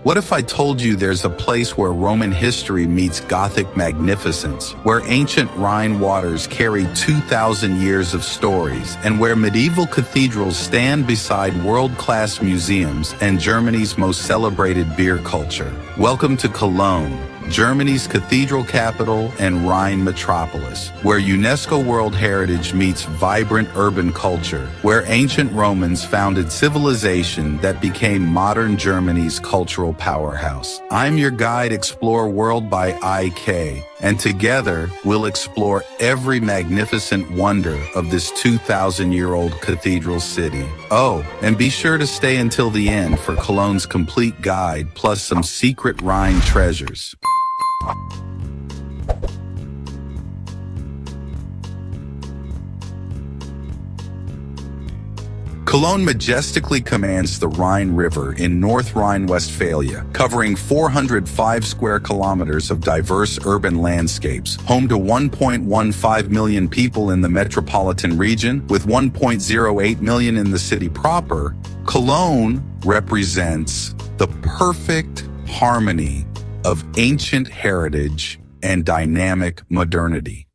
What if I told you there's a place where Roman history meets Gothic magnificence, where ancient Rhine waters carry 2,000 years of stories, and where medieval cathedrals stand beside world-class museums and Germany's most celebrated beer culture? Welcome to Cologne, Germany's cathedral capital and Rhine metropolis, where UNESCO World Heritage meets vibrant urban culture, where ancient Romans founded civilization that became modern Germany's cultural powerhouse. I'm your guide, Explore World by IK, and together we'll explore every magnificent wonder of this 2,000-year-old cathedral city. Oh, and be sure to stay until the end for Cologne's complete guide, plus some secret Rhine treasures. Cologne majestically commands the Rhine River in North Rhine-Westphalia, covering 405 square kilometers of diverse urban landscapes, home to 1.15 million people in the metropolitan region, with 1.08 million in the city proper. Cologne represents the perfect harmony of ancient heritage and dynamic modernity.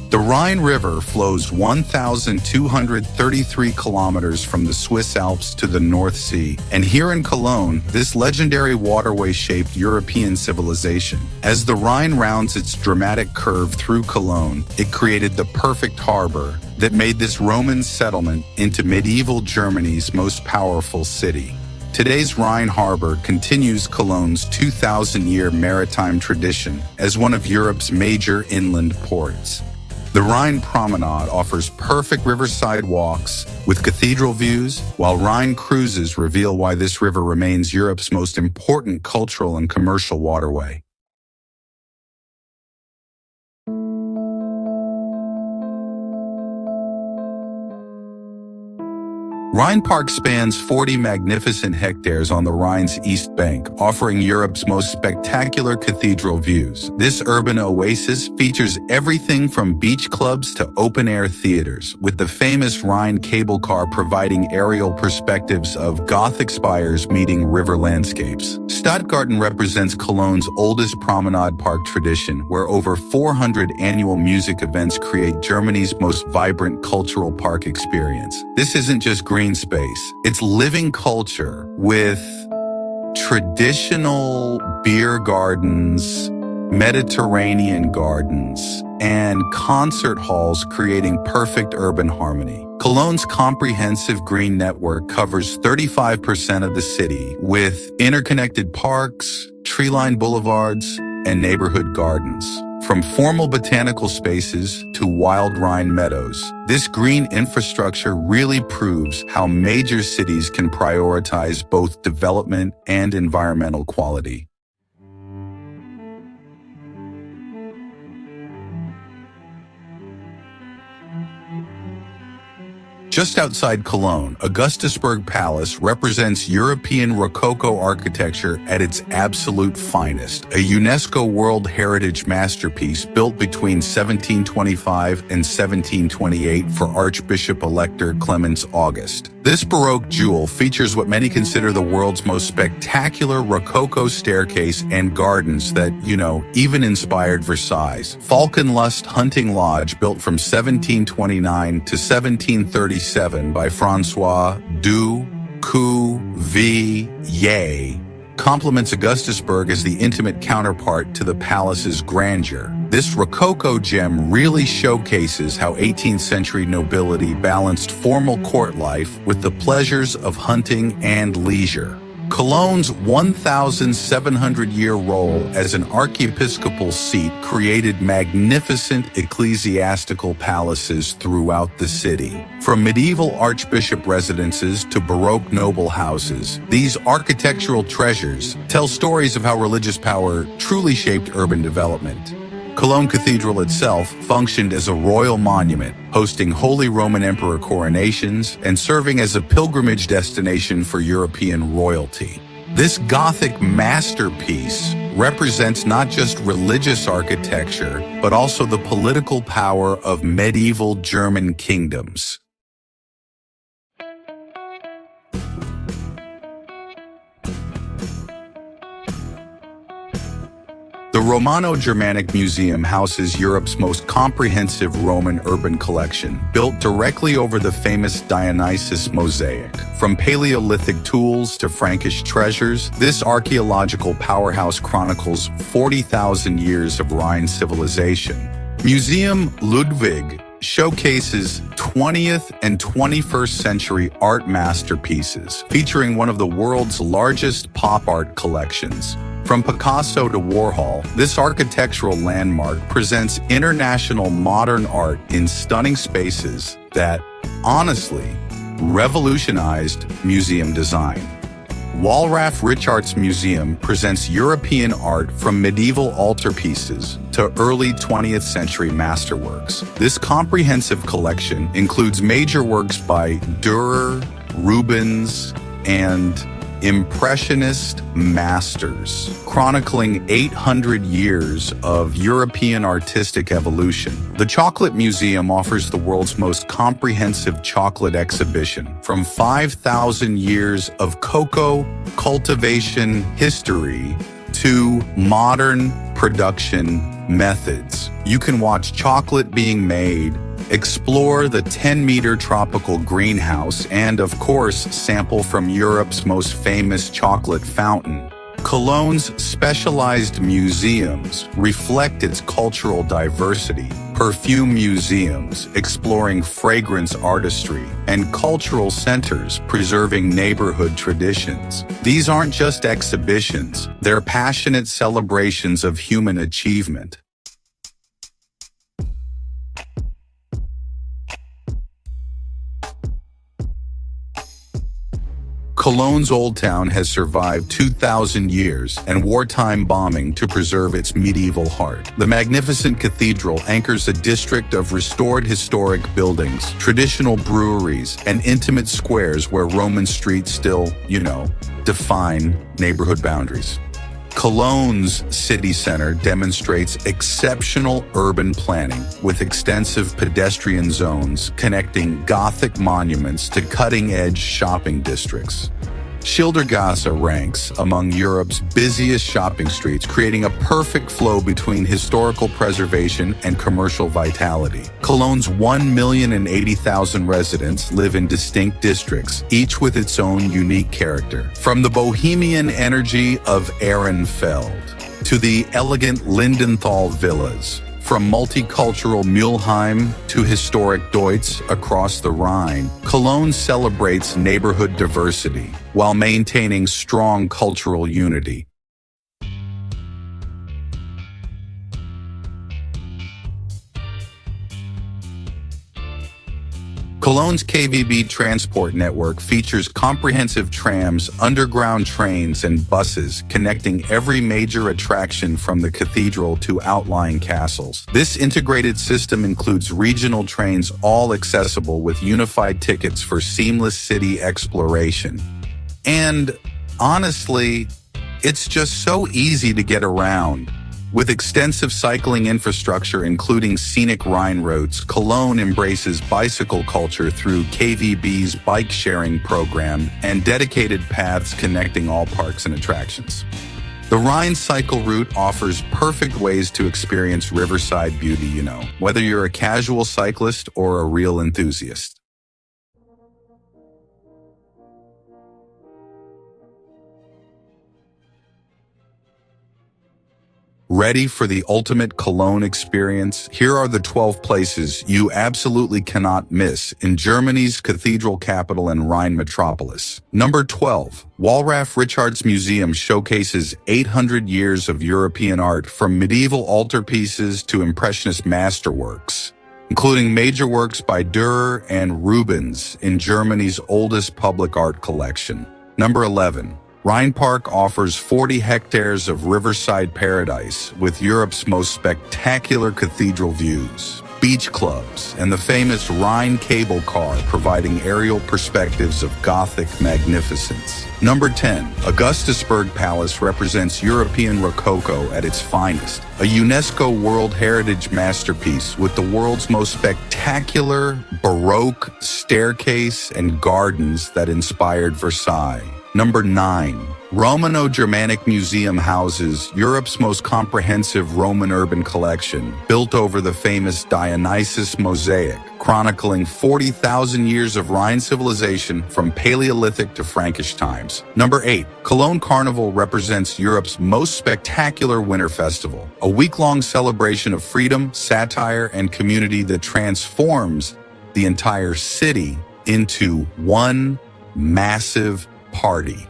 The Rhine River flows 1,233 kilometers from the Swiss Alps to the North Sea, and here in Cologne, this legendary waterway shaped European civilization. As the Rhine rounds its dramatic curve through Cologne, it created the perfect harbor that made this Roman settlement into medieval Germany's most powerful city. Today's Rhine Harbor continues Cologne's 2,000-year maritime tradition as one of Europe's major inland ports. The Rhine Promenade offers perfect riverside walks with cathedral views, while Rhine cruises reveal why this river remains Europe's most important cultural and commercial waterway. Rhine Park spans 40 magnificent hectares on the Rhine's east bank, offering Europe's most spectacular cathedral views. This urban oasis features everything from beach clubs to open-air theaters, with the famous Rhine cable car providing aerial perspectives of Gothic spires meeting river landscapes. Stadtgarten represents Cologne's oldest promenade park tradition, where over 400 annual music events create Germany's most vibrant cultural park experience. This isn't just green space. It's living culture with traditional beer gardens, Mediterranean gardens, and concert halls creating perfect urban harmony. Cologne's comprehensive green network covers 35% of the city with interconnected parks, tree-lined boulevards, and neighborhood gardens. From formal botanical spaces to wild Rhine meadows, this green infrastructure really proves how major cities can prioritize both development and environmental quality. Just outside Cologne, Augustusburg Palace represents European Rococo architecture at its absolute finest, a UNESCO World Heritage masterpiece built between 1725 and 1728 for Archbishop-Elector Clemens August. This Baroque jewel features what many consider the world's most spectacular Rococo staircase and gardens that, even inspired Versailles. Falkenlust Hunting Lodge, built from 1729 to 1737 by François du Cuvier, complements Augustusburg as the intimate counterpart to the palace's grandeur. This Rococo gem really showcases how 18th century nobility balanced formal court life with the pleasures of hunting and leisure. Cologne's 1,700-year role as an archiepiscopal seat created magnificent ecclesiastical palaces throughout the city. From medieval archbishop residences to Baroque noble houses, these architectural treasures tell stories of how religious power truly shaped urban development. Cologne Cathedral itself functioned as a royal monument, hosting Holy Roman Emperor coronations and serving as a pilgrimage destination for European royalty. This Gothic masterpiece represents not just religious architecture, but also the political power of medieval German kingdoms. The Romano-Germanic Museum houses Europe's most comprehensive Roman urban collection, built directly over the famous Dionysus mosaic. From Paleolithic tools to Frankish treasures, this archaeological powerhouse chronicles 40,000 years of Rhine civilization. Museum Ludwig showcases 20th and 21st century art masterpieces, featuring one of the world's largest pop art collections. From Picasso to Warhol, this architectural landmark presents international modern art in stunning spaces that, honestly, revolutionized museum design. Wallraf Richarts Museum presents European art from medieval altarpieces to early 20th century masterworks. This comprehensive collection includes major works by Dürer, Rubens, and Impressionist masters, chronicling 800 years of European artistic evolution. The Chocolate Museum offers the world's most comprehensive chocolate exhibition, from 5,000 years of cocoa cultivation history to modern production methods. You can watch chocolate being made, explore the 10-meter tropical greenhouse, and, of course, sample from Europe's most famous chocolate fountain. Cologne's specialized museums reflect its cultural diversity. Perfume museums exploring fragrance artistry, and cultural centers preserving neighborhood traditions. These aren't just exhibitions, they're passionate celebrations of human achievement. Cologne's Old Town has survived 2,000 years and wartime bombing to preserve its medieval heart. The magnificent cathedral anchors a district of restored historic buildings, traditional breweries, and intimate squares where Roman streets still, define neighborhood boundaries. Cologne's city center demonstrates exceptional urban planning with extensive pedestrian zones connecting Gothic monuments to cutting-edge shopping districts. Schildergasse ranks among Europe's busiest shopping streets, creating a perfect flow between historical preservation and commercial vitality. Cologne's 1,080,000 residents live in distinct districts, each with its own unique character. From the bohemian energy of Ehrenfeld to the elegant Lindenthal villas, from multicultural Mülheim to historic Deutz across the Rhine, Cologne celebrates neighborhood diversity while maintaining strong cultural unity. Cologne's KVB transport network features comprehensive trams, underground trains, and buses connecting every major attraction from the cathedral to outlying castles. This integrated system includes regional trains, all accessible with unified tickets for seamless city exploration. And honestly, it's just so easy to get around. With extensive cycling infrastructure, including scenic Rhine roads, Cologne embraces bicycle culture through KVB's bike-sharing program and dedicated paths connecting all parks and attractions. The Rhine cycle route offers perfect ways to experience riverside beauty, whether you're a casual cyclist or a real enthusiast. Ready for the ultimate Cologne experience? Here are the 12 places you absolutely cannot miss in Germany's cathedral capital and Rhine metropolis. Number 12. Wallraf Richarts Museum showcases 800 years of European art, from medieval altarpieces to impressionist masterworks, including major works by Dürer and Rubens in Germany's oldest public art collection. Number 11. Rhine Park offers 40 hectares of riverside paradise with Europe's most spectacular cathedral views, beach clubs, and the famous Rhine cable car providing aerial perspectives of Gothic magnificence. Number 10. Augustusburg Palace represents European Rococo at its finest, a UNESCO World Heritage masterpiece with the world's most spectacular Baroque staircase and gardens that inspired Versailles. Number 9. Romano-Germanic Museum houses Europe's most comprehensive Roman urban collection, built over the famous Dionysus mosaic, chronicling 40,000 years of Rhine civilization from Paleolithic to Frankish times. Number 8. Cologne Carnival represents Europe's most spectacular winter festival, a week-long celebration of freedom, satire, and community that transforms the entire city into one massive party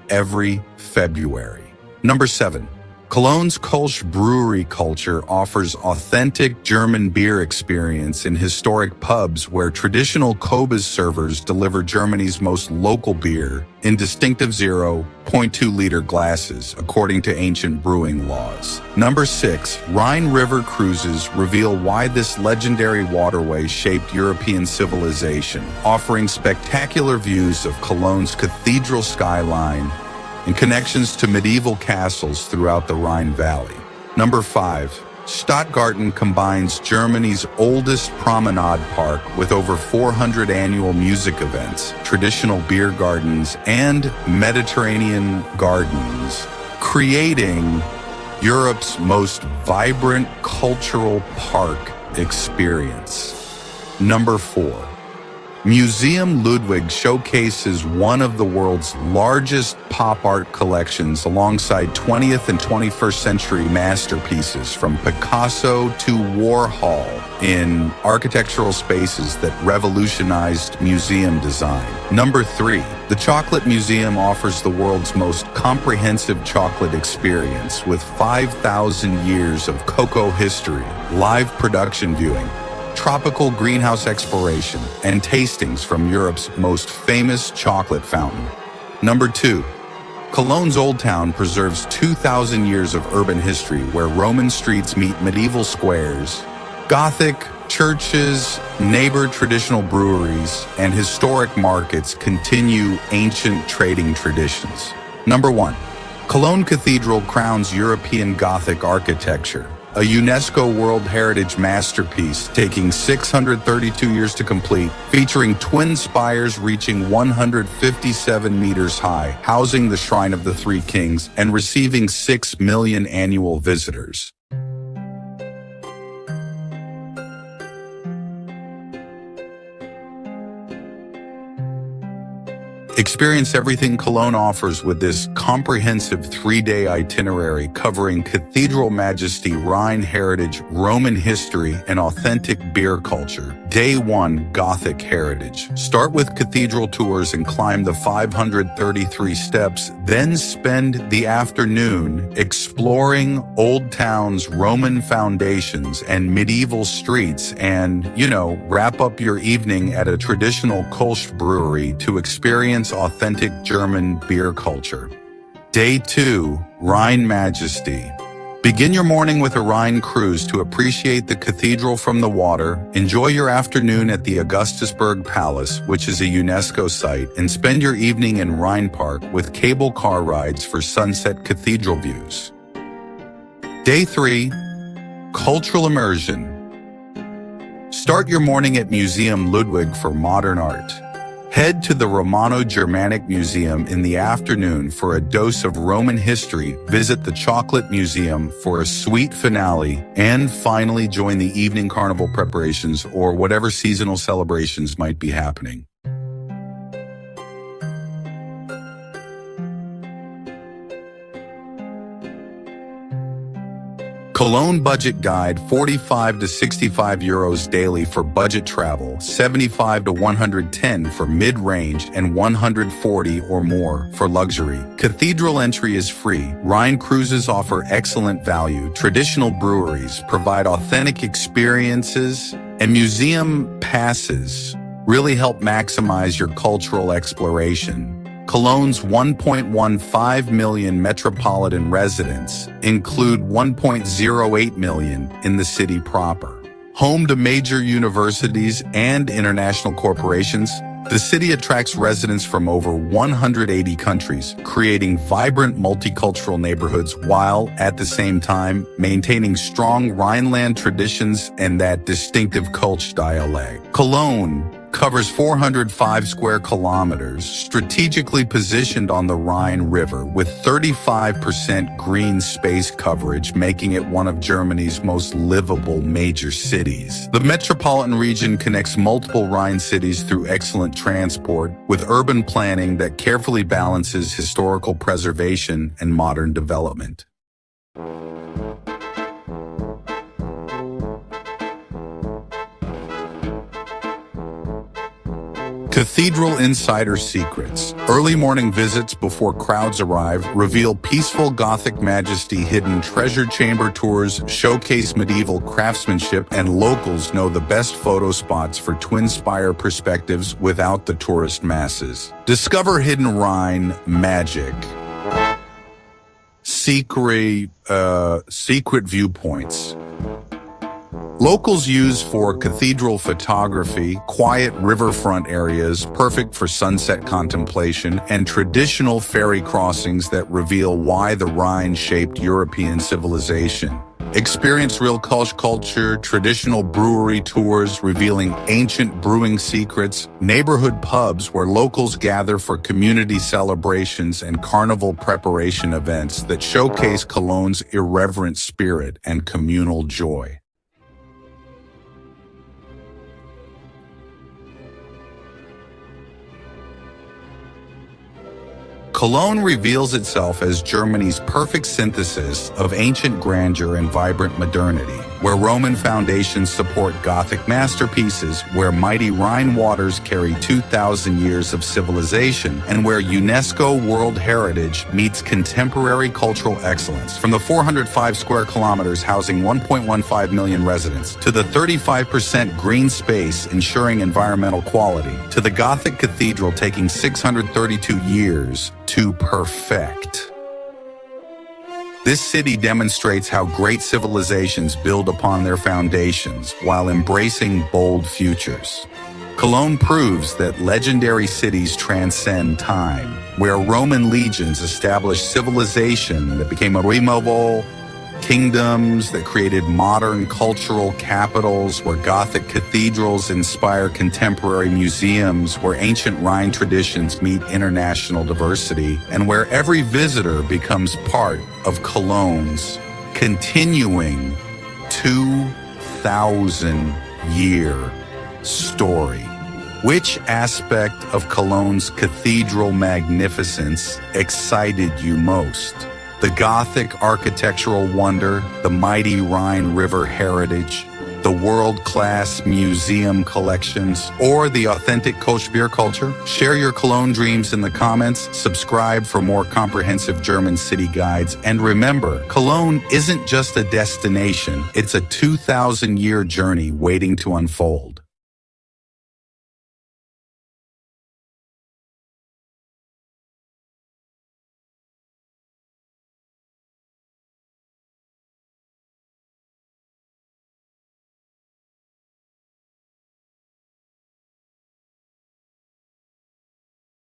every February. Number 7. Cologne's Kolsch brewery culture offers authentic German beer experience in historic pubs where traditional Cobas servers deliver Germany's most local beer in distinctive 0.2-liter glasses, according to ancient brewing laws. Number 6. Rhine River cruises reveal why this legendary waterway shaped European civilization, offering spectacular views of Cologne's cathedral skyline and connections to medieval castles throughout the Rhine Valley. Number 5. Stuttgarten combines Germany's oldest promenade park with over 400 annual music events, traditional beer gardens, and Mediterranean gardens, creating Europe's most vibrant cultural park experience. Number 4. Museum Ludwig showcases one of the world's largest pop art collections alongside 20th and 21st century masterpieces from Picasso to Warhol in architectural spaces that revolutionized museum design. Number 3. The Chocolate Museum offers the world's most comprehensive chocolate experience with 5,000 years of cocoa history, live production viewing, tropical greenhouse exploration, and tastings from Europe's most famous chocolate fountain. Number 2. Cologne's Old Town preserves 2,000 years of urban history where Roman streets meet medieval squares, Gothic churches, neighbor traditional breweries, and historic markets continue ancient trading traditions. Number 1. Cologne Cathedral crowns European Gothic architecture, a UNESCO World Heritage masterpiece taking 632 years to complete, featuring twin spires reaching 157 meters high, housing the Shrine of the Three Kings, and receiving 6 million annual visitors. Experience everything Cologne offers with this comprehensive 3-day itinerary covering cathedral majesty, Rhine heritage, Roman history, and authentic beer culture. Day 1, Gothic heritage. Start with cathedral tours and climb the 533 steps, then spend the afternoon exploring Old Town's Roman foundations and medieval streets and, wrap up your evening at a traditional Kolsch brewery to experience authentic German beer culture. Day 2, Rhine Majesty. Begin your morning with a Rhine cruise to appreciate the cathedral from the water, enjoy your afternoon at the Augustusburg Palace, which is a UNESCO site, and spend your evening in Rhine Park with cable car rides for sunset cathedral views. Day 3, Cultural Immersion. Start your morning at Museum Ludwig for modern art. Head to the Romano-Germanic Museum in the afternoon for a dose of Roman history, visit the Chocolate Museum for a sweet finale, and finally join the evening carnival preparations or whatever seasonal celebrations might be happening. Cologne Budget Guide, 45 to 65 euros daily for budget travel, 75 to 110 for mid-range, and 140 or more for luxury. Cathedral entry is free. Rhine cruises offer excellent value. Traditional breweries provide authentic experiences, and museum passes really help maximize your cultural exploration. Cologne's 1.15 million metropolitan residents include 1.08 million in the city proper. Home to major universities and international corporations, the city attracts residents from over 180 countries, creating vibrant multicultural neighborhoods while, at the same time, maintaining strong Rhineland traditions and that distinctive Kölsch dialect. Cologne covers 405 square kilometers, strategically positioned on the Rhine River with 35% green space coverage, making it one of Germany's most livable major cities. The metropolitan region connects multiple Rhine cities through excellent transport, with urban planning that carefully balances historical preservation and modern development. Cathedral Insider Secrets. Early morning visits before crowds arrive reveal peaceful Gothic majesty. Hidden treasure chamber tours showcase medieval craftsmanship, and locals know the best photo spots for twin spire perspectives without the tourist masses. Discover hidden Rhine magic. Secret viewpoints. Locals use for cathedral photography, quiet riverfront areas perfect for sunset contemplation, and traditional ferry crossings that reveal why the Rhine shaped European civilization. Experience real Kölsch culture, traditional brewery tours revealing ancient brewing secrets, neighborhood pubs where locals gather for community celebrations, and carnival preparation events that showcase Cologne's irreverent spirit and communal joy. Cologne reveals itself as Germany's perfect synthesis of ancient grandeur and vibrant modernity, where Roman foundations support Gothic masterpieces, where mighty Rhine waters carry 2,000 years of civilization, and where UNESCO World Heritage meets contemporary cultural excellence. From the 405 square kilometers housing 1.15 million residents, to the 35% green space ensuring environmental quality, to the Gothic cathedral taking 632 years to perfect. This city demonstrates how great civilizations build upon their foundations while embracing bold futures. Cologne proves that legendary cities transcend time, where Roman legions established civilization that became irremovable, kingdoms that created modern cultural capitals, where Gothic cathedrals inspire contemporary museums, where ancient Rhine traditions meet international diversity, and where every visitor becomes part of Cologne's continuing 2,000-year story. Which aspect of Cologne's cathedral magnificence excited you most? The Gothic architectural wonder, the mighty Rhine River heritage, the world-class museum collections, or the authentic Kölsch beer culture? Share your Cologne dreams in the comments, subscribe for more comprehensive German city guides, and remember, Cologne isn't just a destination, it's a 2,000-year journey waiting to unfold.